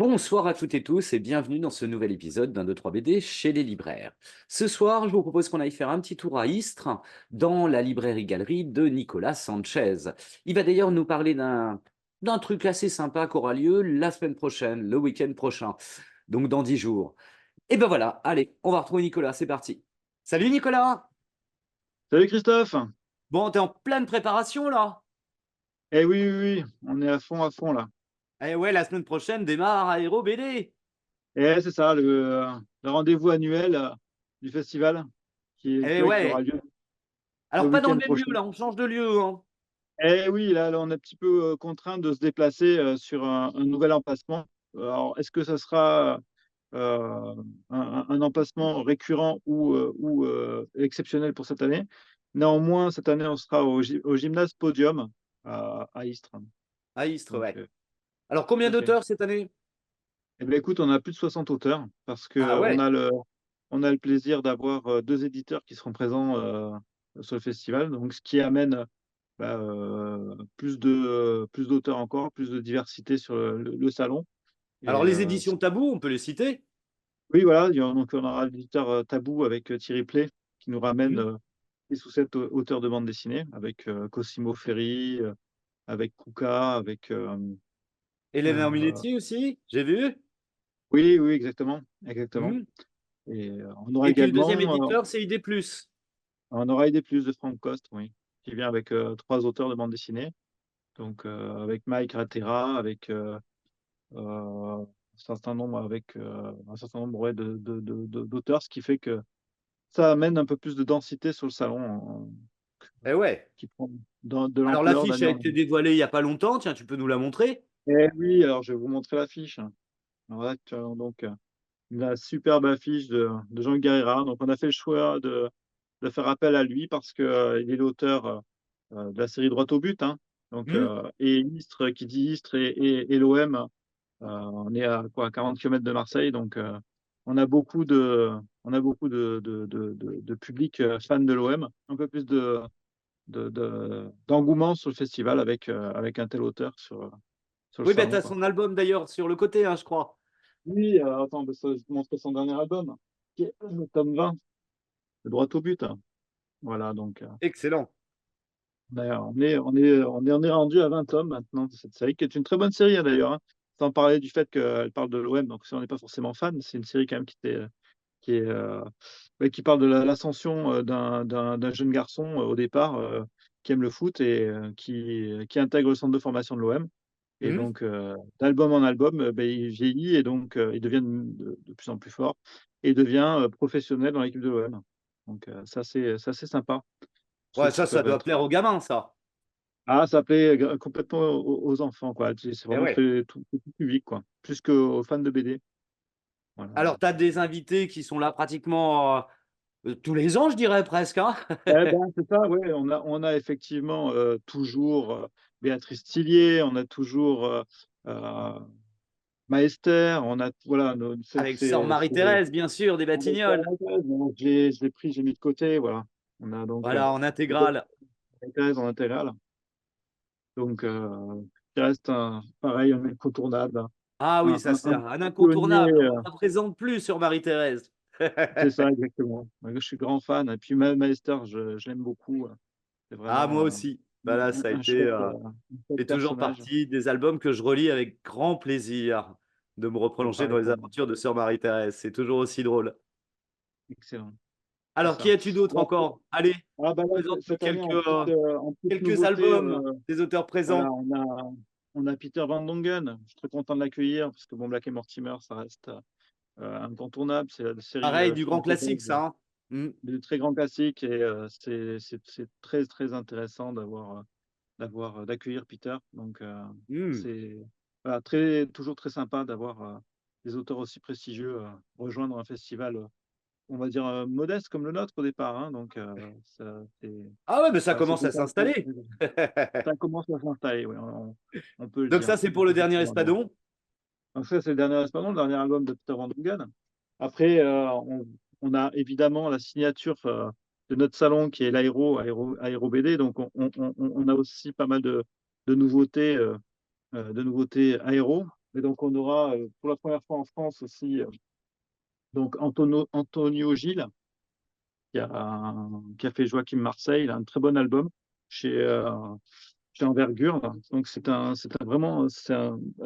Bonsoir à toutes et tous et bienvenue dans ce nouvel épisode d'un 2-3 BD chez les libraires. Ce soir, je vous propose qu'on aille faire un petit tour à Istres, dans la librairie-galerie de Nicolas Sanchez. Il va d'ailleurs nous parler d'un truc assez sympa qui aura lieu la semaine prochaine, le week-end prochain, donc dans 10 jours. Et ben voilà, allez, on va retrouver Nicolas, c'est parti. Salut Nicolas. Salut Christophe! Bon, t'es en pleine préparation là? Eh oui, oui, oui, on est à fond là. Eh ouais, la semaine prochaine démarre Aéro BD. Et c'est ça, le rendez-vous annuel du festival Eh qui aura ouais. lieu le Alors pas dans le week-end même lieu prochain. là, on change de lieu, hein. Eh oui, là, on est un petit peu contraint de se déplacer sur un nouvel emplacement. Alors, est-ce que ça sera un emplacement récurrent ou exceptionnel pour cette année? Néanmoins, cette année, on sera au gymnase Podium à Istres. À Istres, Donc, ouais. Alors, combien tout à fait. d'auteurs cette année? Eh bien, écoute, on a plus de 60 auteurs parce Ah qu'on ouais. a on a le plaisir d'avoir deux éditeurs qui seront présents sur le festival, donc ce qui amène plus d'auteurs encore, plus de diversité sur le salon. Alors, Et les éditions Tabou, on peut les citer? oui, voilà, donc on aura l'éditeur Tabou avec Thierry Play qui nous ramène Hmm. 6 ou 7 auteurs de bande dessinée avec Cosimo Ferri, avec Kuka, avec. Hélène Euh, Arminetti aussi, j'ai vu. oui, oui, exactement, exactement. Hmm. Et on aura Et puis, le deuxième également. éditeur, c'est ID+. On aura aidé plus de Franck Coste, oui, qui vient avec 3 auteurs de bande dessinée. Donc, avec Mike Ratera, avec un certain nombre, un certain nombre ouais, d'auteurs, ce qui fait que ça amène un peu plus de densité sur le salon, Eh ouais. qui prend de Alors, l'ampleur l'affiche d'année a en été année. dévoilée il n'y a pas longtemps. Tiens, tu peux nous la montrer? Et oui, alors je vais vous montrer l'affiche. Alors là, tu as donc la superbe affiche de Jean Guerrera. Donc, on a fait le choix de faire appel à lui parce que, il est l'auteur de la série Droit au but, hein. Donc, Hmm. et Istres, qui dit Istres et l'OM, on est à quoi, 40 km de Marseille, donc on a beaucoup on a beaucoup de public fan de l'OM, un peu plus d'engouement sur le festival avec un tel auteur sur le Oui, ben, tu salon, as quoi. son album d'ailleurs sur le côté, hein, je crois. Oui, attends, je vais te montrer son dernier album, qui est le tome 20, le Droit au but, hein. Voilà, donc Excellent. on est rendu à 20 tomes maintenant de cette série, qui est une très bonne série, hein, d'ailleurs, hein. Sans parler du fait qu'elle parle de l'OM, donc si on n'est pas forcément fan, c'est une série quand même qui est, ouais, qui parle de l'ascension d'un jeune garçon au départ qui aime le foot et qui intègre le centre de formation de l'OM. Et Hmm. donc, d'album en album, il vieillit et donc il devient de plus en plus fort et devient professionnel dans l'équipe de l'OM. Donc, c'est assez sympa. Ceux Ouais, qui ça peuvent doit être. plaire aux gamins, ça. Ah, ça plaît complètement aux enfants, quoi. C'est Eh vraiment ouais. fait tout public, quoi. Plus qu'aux fans de BD. Voilà, Alors, tu donc. as des invités qui sont là pratiquement tous les ans, je dirais presque, hein. Eh ben, c'est ça, ouais. On a effectivement toujours Béatrice Tillier, on a toujours euh, Maester, on a, voilà, Avec Sœur Marie-Thérèse, bien sûr, des Batignolles. je l'ai pris, j'ai mis de côté, voilà. On a donc Voilà, en intégrale. Marie-Thérèse en intégrale, donc qui reste pareil, un incontournable, Ah oui, ça c'est un un pionnier, incontournable. On ne la présente plus sur Marie-Thérèse. c'est ça exactement. Ouais, je suis grand fan, et puis Maester, je l'aime beaucoup, c'est Ah, moi vraiment aussi. Voilà, ça a été un chouette fait toujours personnage. partie des albums que je relis avec grand plaisir de me C'est replonger dans pareil les pour moi. aventures de Sœur Marie-Thérèse. C'est toujours aussi drôle. Excellent, c'est Alors, qui ça. as-tu d'autre Bon, encore? Allez, ah bah là, présente-nous cette année, en petite quelques nouveauté, albums des auteurs voilà, présents. on a Peter Van Dongen. Je suis très content de l'accueillir parce que bon, Black et Mortimer, ça reste incontournable. C'est la série Pareil, du grand classique, franco-belge ça, hein. Mm. du très grand classique et c'est très très intéressant d'accueillir Peter. Donc Mm. c'est voilà, toujours très sympa d'avoir des auteurs aussi prestigieux rejoindre un festival, on va dire modeste comme le nôtre au départ, hein. Donc Ah ouais, mais ça c'est commence à s'installer. ça commence à s'installer, oui, on peut le Donc dire. ça, c'est On pour le peut dernier effectivement dire. Espadon. Donc ça, c'est le dernier Espadon, le dernier album de Peter Van Dongen. Après, on a évidemment la signature de notre salon qui est Aéro BD. Donc on a aussi pas mal de nouveautés aéro. Et donc, on aura pour la première fois en France aussi donc Antonio Gilles, qui a fait Joachim Marseille. Il a un très bon album chez, chez Envergure. Donc, c'est un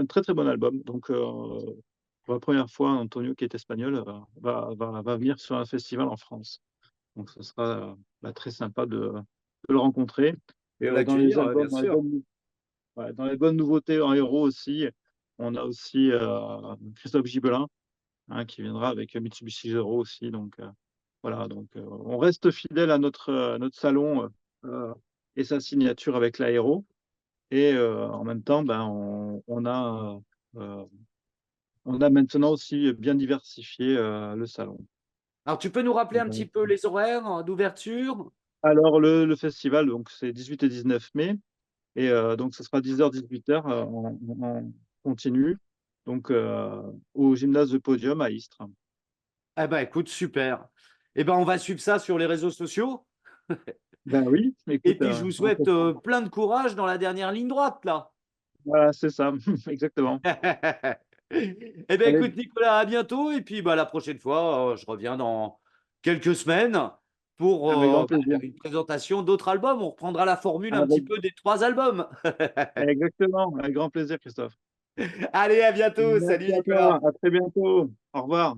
très, très bon album. Donc, pour la première fois, Antonio, qui est espagnol, va venir sur un festival en France. Donc, ce sera très sympa de le rencontrer. Et De dans les l'accueillir, ouais, bien albums, sûr. dans les bonnes nouveautés en héros aussi, on a aussi Christophe Gibelin, hein, qui viendra avec Mitsubishi Zero aussi. Donc, voilà, donc on reste fidèle à notre salon et sa signature avec l'aéro. Et en même temps, euh, on a maintenant aussi bien diversifié le salon. Alors, tu peux nous rappeler un petit peu les horaires d'ouverture? Alors, le festival, donc c'est 18 et 19 mai. Et donc, ce sera 10h, 18h en continu, donc au gymnase de Podium à Istres. Eh ben, écoute, super. Eh ben, on va suivre ça sur les réseaux sociaux. Ben oui, Et écoute, puis, je vous souhaite plein de courage dans la dernière ligne droite, là. voilà, c'est ça, exactement. Eh bien, Allez, écoute, Nicolas, à bientôt. Et puis, bah, la prochaine fois, je reviens dans quelques semaines pour avec grand plaisir. une présentation d'autres albums. On reprendra la formule un petit Avec, peu des trois albums. exactement, avec grand plaisir, Christophe. Allez, à bientôt. Salut, Merci à Nicolas. toi, à très bientôt. Au revoir.